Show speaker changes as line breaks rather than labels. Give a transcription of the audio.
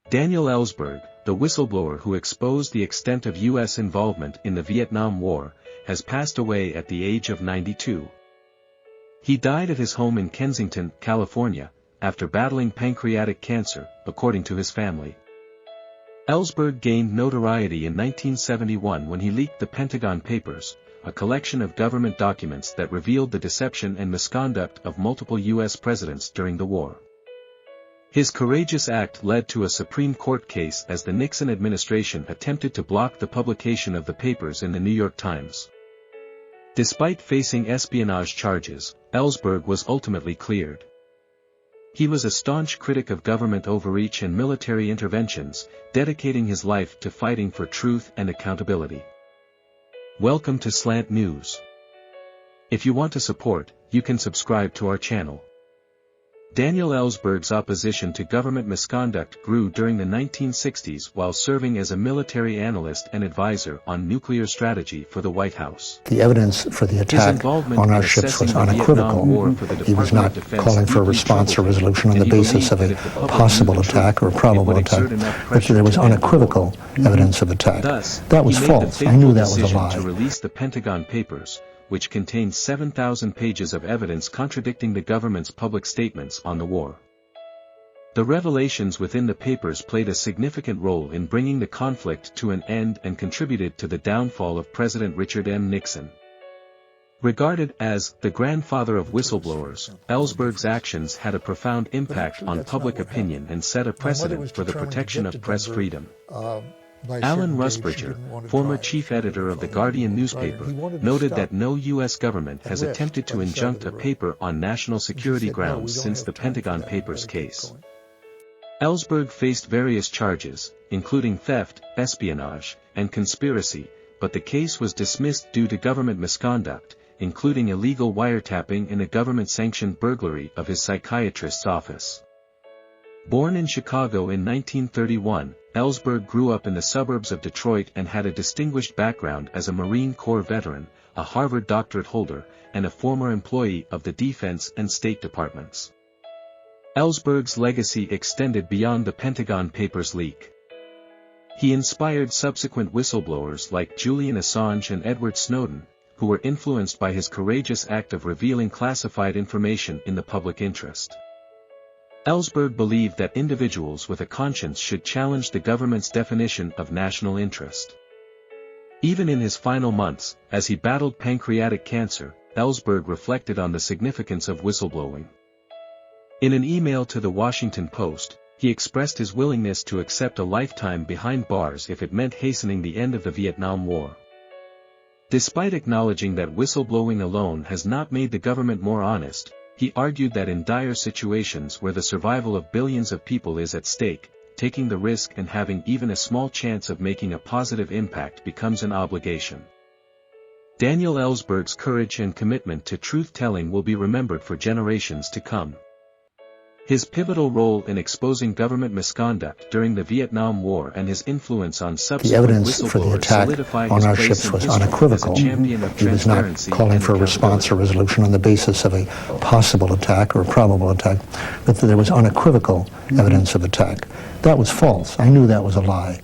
Daniel Ellsberg, the whistleblower who exposed the extent of U.S. involvement in the Vietnam War, has passed away at the age of 92. He died at his home in Kensington, California, after battling pancreatic cancer, according to his family. Ellsberg gained notoriety in 1971 when he leaked the Pentagon Papers, a collection of government documents that revealed the deception and misconduct of multiple U.S. presidents during the war. His courageous act led to a Supreme Court case as the Nixon administration attempted to block the publication of the papers in the New York Times. Despite facing espionage charges, Ellsberg was ultimately cleared. He was a staunch critic of government overreach and military interventions, dedicating his life to fighting for truth and accountability. Welcome to Slant News. If you want to support, you can subscribe to our channel. Daniel Ellsberg's opposition to government misconduct grew during the 1960s while serving as a military analyst and advisor on nuclear strategy for the White House.
The evidence for the attack on our ships was unequivocal. He was not calling for a response or resolution on the basis of a possible attack or a probable attack, but there was unequivocal evidence of attack. That was false. I knew that was a lie.
To release the Pentagon Papers, which contained 7,000 pages of evidence contradicting the government's public statements on the war. The revelations within the papers played a significant role in bringing the conflict to an end and contributed to the downfall of President Richard M Nixon. Regarded as the grandfather of whistleblowers, Ellsberg's actions had a profound impact on public opinion and set a precedent for the protection of press freedom. Alan Rusbridger, former chief editor of the Guardian newspaper, noted that no U.S. government has attempted to injunct a paper on national security grounds since the Pentagon Papers case. Ellsberg faced various charges, including theft, espionage, and conspiracy, but the case was dismissed due to government misconduct, including illegal wiretapping and a government-sanctioned burglary of his psychiatrist's office. Born in Chicago in 1931, Ellsberg grew up in the suburbs of Detroit and had a distinguished background as a Marine Corps veteran, a Harvard doctorate holder, and a former employee of the Defense and State Departments. Ellsberg's legacy extended beyond the Pentagon Papers leak. He inspired subsequent whistleblowers like Julian Assange and Edward Snowden, who were influenced by his courageous act of revealing classified information in the public interest. Ellsberg believed that individuals with a conscience should challenge the government's definition of national interest. Even in his final months, as he battled pancreatic cancer, Ellsberg reflected on the significance of whistleblowing. In an email to the Washington Post, he expressed his willingness to accept a lifetime behind bars if it meant hastening the end of the Vietnam War. Despite acknowledging that whistleblowing alone has not made the government more honest, he argued that in dire situations where the survival of billions of people is at stake, taking the risk and having even a small chance of making a positive impact becomes an obligation. Daniel Ellsberg's courage and commitment to truth-telling will be remembered for generations to come. His pivotal role in exposing government misconduct during the Vietnam War and his influence on subsequent whistleblowers solidified his place in history as a champion of transparency.
He was not calling for a response or resolution on the basis of a possible attack or a probable attack, but there was unequivocal evidence of attack. That was false. I knew that was a lie.